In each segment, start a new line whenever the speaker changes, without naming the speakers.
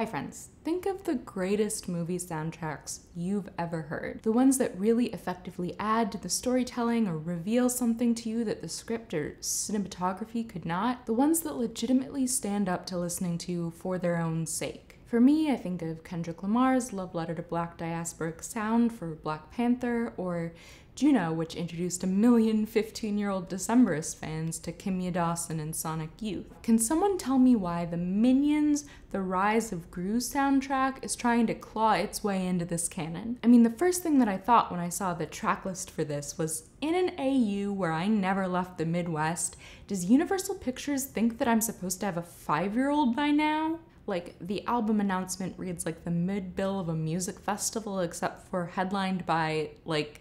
Hi friends, think of the greatest movie soundtracks you've ever heard. The ones that really effectively add to the storytelling or reveal something to you that the script or cinematography could not. The ones that legitimately stand up to listening to for their own sake. For me, I think of Kendrick Lamar's Love Letter to Black Diasporic Sound for Black Panther, or Juno, which introduced a million 15-year-old Decemberist fans to Kimya Dawson and Sonic Youth. Can someone tell me why the Minions The Rise of Gru soundtrack is trying to claw its way into this canon? I mean, the first thing that I thought when I saw the track list for this was, in an AU where I never left the Midwest, does Universal Pictures think that I'm supposed to have a 5-year-old by now? Like, the album announcement reads like the mid-bill of a music festival, except for headlined by, like,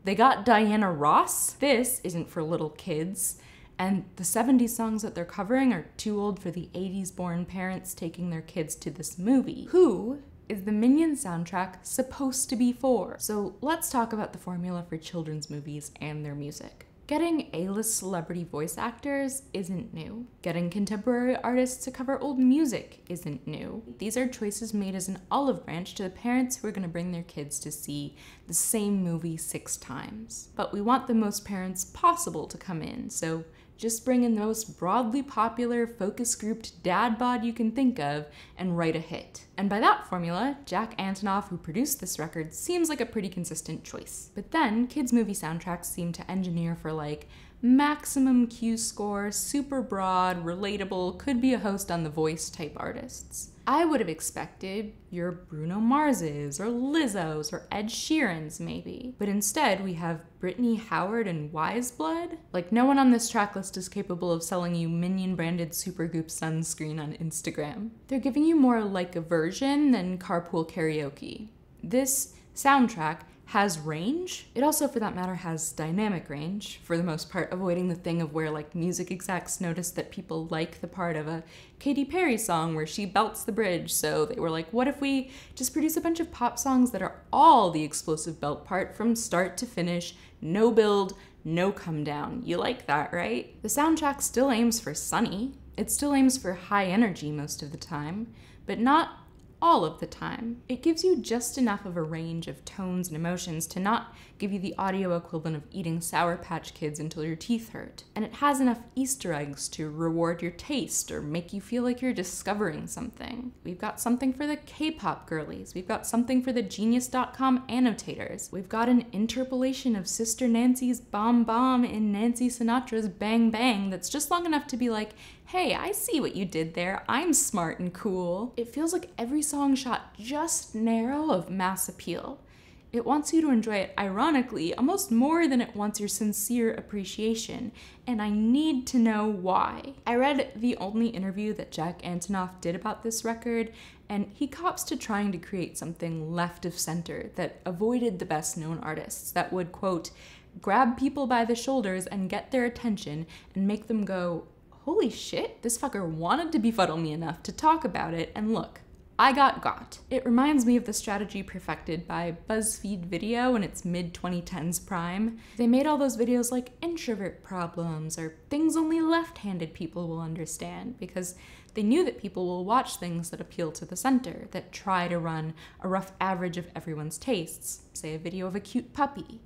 they got Diana Ross? This isn't for little kids. And the 70s songs that they're covering are too old for the 80s-born parents taking their kids to this movie. Who is the Minions soundtrack supposed to be for? So let's talk about the formula for children's movies and their music. Getting A-list celebrity voice actors isn't new. Getting contemporary artists to cover old music isn't new. These are choices made as an olive branch to the parents who are going to bring their kids to see the same movie 6 times. But we want the most parents possible to come in, so just bring in the most broadly popular, focus-grouped dad bod you can think of and write a hit. And by that formula, Jack Antonoff, who produced this record, seems like a pretty consistent choice. But then, kids' movie soundtracks seem to engineer for like maximum Q score, super broad, relatable, could be a host on The Voice type artists. I would have expected your Bruno Marses, or Lizzo's, or Ed Sheeran's maybe. But instead, we have Brittany Howard and Wise Blood. Like, no one on this track list is capable of selling you Minion-branded Supergoop sunscreen on Instagram. They're giving you more like a version than carpool karaoke. This soundtrack has range. It also, for that matter, has dynamic range, for the most part, avoiding the thing of where, like, music execs notice that people like the part of a Katy Perry song where she belts the bridge, so they were like, what if we just produce a bunch of pop songs that are all the explosive belt part from start to finish, no build, no come down. You like that, right? The soundtrack still aims for sunny. It still aims for high energy most of the time, but not all of the time. It gives you just enough of a range of tones and emotions to not give you the audio equivalent of eating Sour Patch Kids until your teeth hurt. And it has enough Easter eggs to reward your taste or make you feel like you're discovering something. We've got something for the K-pop girlies. We've got something for the Genius.com annotators. We've got an interpolation of Sister Nancy's Bomb Bomb in Nancy Sinatra's Bang Bang that's just long enough to be like, hey, I see what you did there. I'm smart and cool. It feels like every song shot just narrow of mass appeal. It wants you to enjoy it ironically almost more than it wants your sincere appreciation, and I need to know why. I read the only interview that Jack Antonoff did about this record, and he cops to trying to create something left of center that avoided the best known artists, that would, quote, grab people by the shoulders and get their attention and make them go, holy shit, this fucker wanted to befuddle me enough to talk about it, and look, I got. It reminds me of the strategy perfected by BuzzFeed Video in its mid-2010s prime. They made all those videos like introvert problems or things only left-handed people will understand, because they knew that people will watch things that appeal to the center, that try to run a rough average of everyone's tastes, say a video of a cute puppy.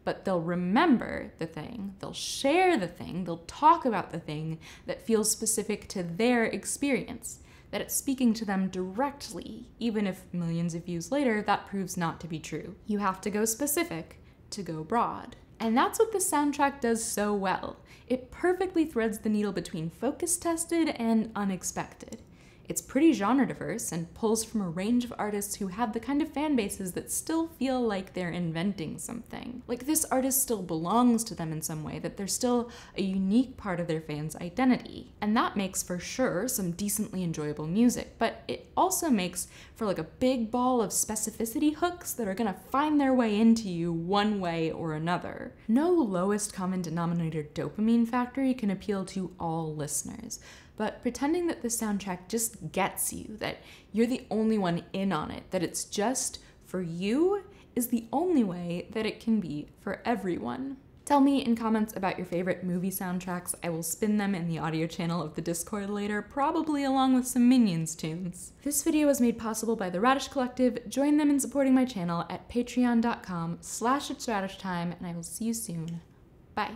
But they'll remember the thing, they'll share the thing, they'll talk about the thing that feels specific to their experience, that it's speaking to them directly, even if millions of views later that proves not to be true. You have to go specific to go broad. And that's what this soundtrack does so well. It perfectly threads the needle between focus-tested and unexpected. It's pretty genre diverse and pulls from a range of artists who have the kind of fan bases that still feel like they're inventing something. Like this artist still belongs to them in some way, that they're still a unique part of their fans' identity. And that makes for sure some decently enjoyable music, but it also makes for like a big ball of specificity hooks that are gonna find their way into you one way or another. No lowest common denominator dopamine factory can appeal to all listeners. But pretending that the soundtrack just gets you, that you're the only one in on it, that it's just for you, is the only way that it can be for everyone. Tell me in comments about your favorite movie soundtracks. I will spin them in the audio channel of the Discord later, probably along with some Minions tunes. This video was made possible by the Radish Collective. Join them in supporting my channel at patreon.com/ItsRadishTime, and I will see you soon. Bye.